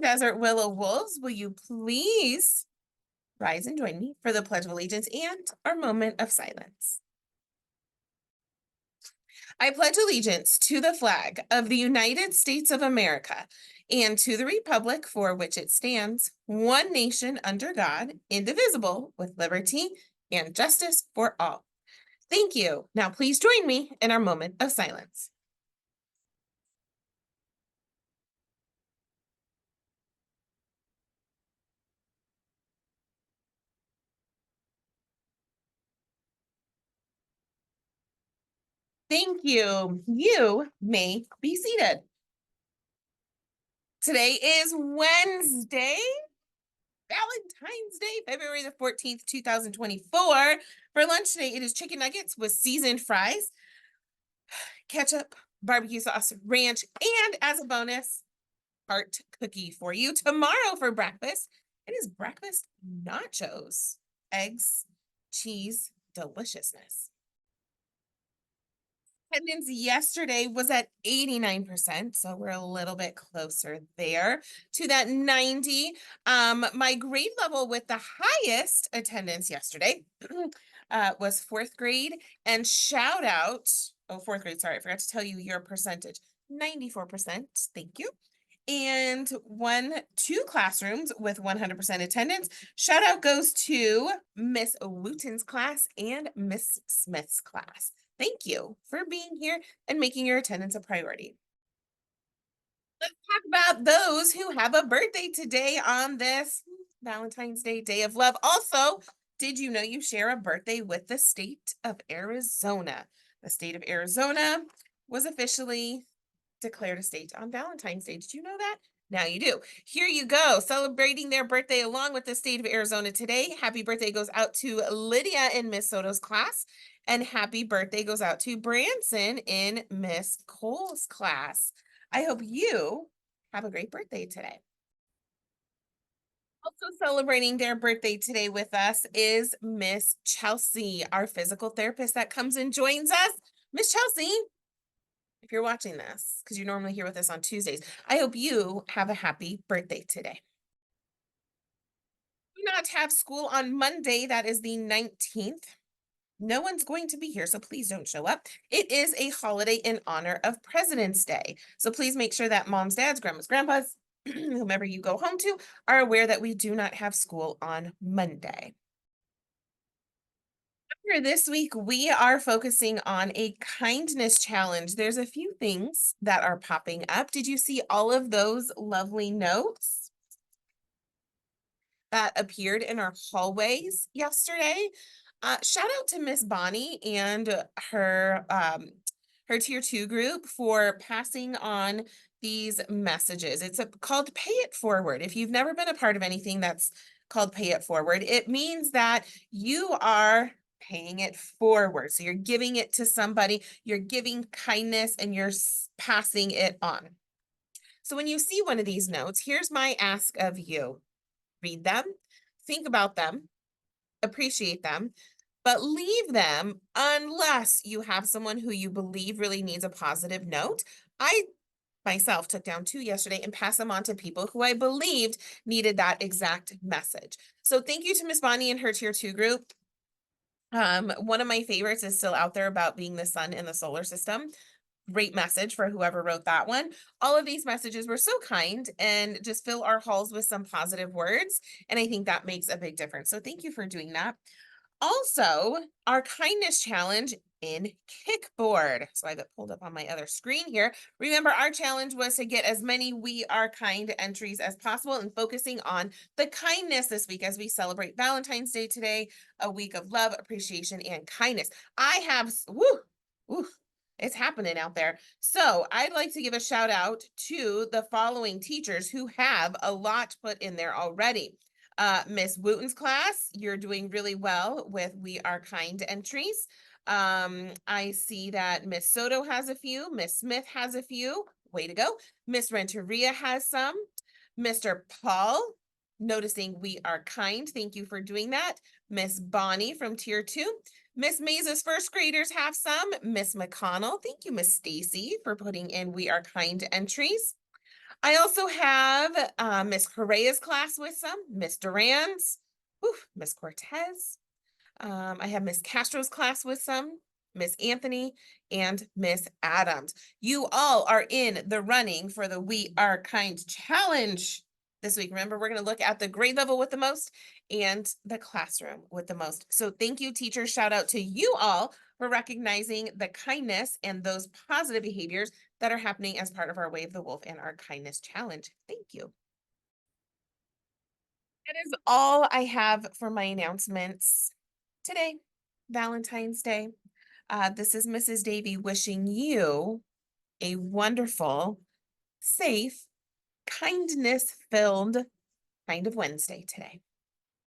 Desert Willow Wolves, will you please rise and join me for the Pledge of Allegiance and our moment of silence? I pledge allegiance to the flag of the United States of America and to the republic for which it stands, one nation under God, indivisible, with liberty and justice for all. Thank you. Now please join me in our moment of silence. Thank you. You may be seated. Today is Wednesday, Valentine's Day, February the 14th, 2024. For lunch today, it is chicken nuggets with seasoned fries, ketchup, barbecue sauce, ranch, and as a bonus, heart cookie for you. Tomorrow for breakfast, it is breakfast nachos, eggs, cheese, deliciousness. Attendance yesterday was at 89%, so we're a little bit closer there to that 90. My grade level with the highest attendance yesterday was fourth grade, and shout out, fourth grade, sorry, I forgot to tell you your percentage, 94%, thank you. And two classrooms with 100% attendance. Shout out goes to Miss Wooten's class and Miss Smith's class. Thank you for being here and making your attendance a priority. Let's talk about those who have a birthday today on this Valentine's Day, Day of Love. Also, did you know you share a birthday with the state of Arizona? The state of Arizona was officially declared a state on Valentine's Day. Did you know that? Now you do. Here you go, celebrating their birthday along with the state of Arizona today. Happy birthday goes out to Lydia in Miss Soto's class, and happy birthday goes out to Branson in Miss Cole's class. I hope you have a great birthday today. Also celebrating their birthday today with us is Miss Chelsea, our physical therapist that comes and joins us. Miss Chelsea, if you're watching this, because you're normally here with us on Tuesdays, I hope you have a happy birthday today. Do not have school on Monday. That is the 19th. No one's going to be here, so please don't show up. It is a holiday in honor of President's Day. So please make sure that moms, dads, grandmas, grandpas, whomever you go home to, are aware that we do not have school on Monday. This week, we are focusing on a kindness challenge. There's a few things that are popping up. Did you see all of those lovely notes that appeared in our hallways yesterday? Shout out to Miss Bonnie and her Tier 2 group for passing on these messages. It's called Pay It Forward. If you've never been a part of anything that's called Pay It Forward, it means that you are paying it forward. So you're giving it to somebody, you're giving kindness, and you're passing it on. So when you see one of these notes, here's my ask of you. Read them, think about them, appreciate them, but leave them unless you have someone who you believe really needs a positive note. I myself took down 2 yesterday and passed them on to people who I believed needed that exact message. So thank you to Miss Bonnie and her Tier 2 group. One of my favorites is still out there about being the sun in the solar system. Great message for whoever wrote that one. All of these messages were so kind and just fill our halls with some positive words. And I think that makes a big difference. So thank you for doing that. Also, our kindness challenge in Kickboard. So I have it pulled up on my other screen here. Remember, our challenge was to get as many We Are Kind entries as possible and focusing on the kindness this week as we celebrate Valentine's Day today, a week of love, appreciation, and kindness. I have, it's happening out there. So I'd like to give a shout out to the following teachers who have a lot put in there already. Miss Wooten's class, you're doing really well with We Are Kind entries. I see that Miss Soto has a few, Miss Smith has a few, way to go. Miss Renteria has some. Mr. Paul, noticing We Are Kind, thank you for doing that. Miss Bonnie from Tier 2. Miss Maze's first graders have some. Miss McConnell, thank you, Miss Stacy, for putting in We Are Kind entries. I also have Miss Correa's class with some, Miss Duran's, Miss Cortez. I have Miss Castro's class with some, Miss Anthony, and Miss Adams. You all are in the running for the We Are Kind challenge this week. Remember, we're going to look at the grade level with the most and the classroom with the most. So thank you, teachers. Shout out to you all for recognizing the kindness and those positive behaviors that are happening as part of our Wave the Wolf and our kindness challenge. Thank you. That is all I have for my announcements today, Valentine's Day. This is Mrs. Davy wishing you a wonderful, safe, kindness filled kind of Wednesday today.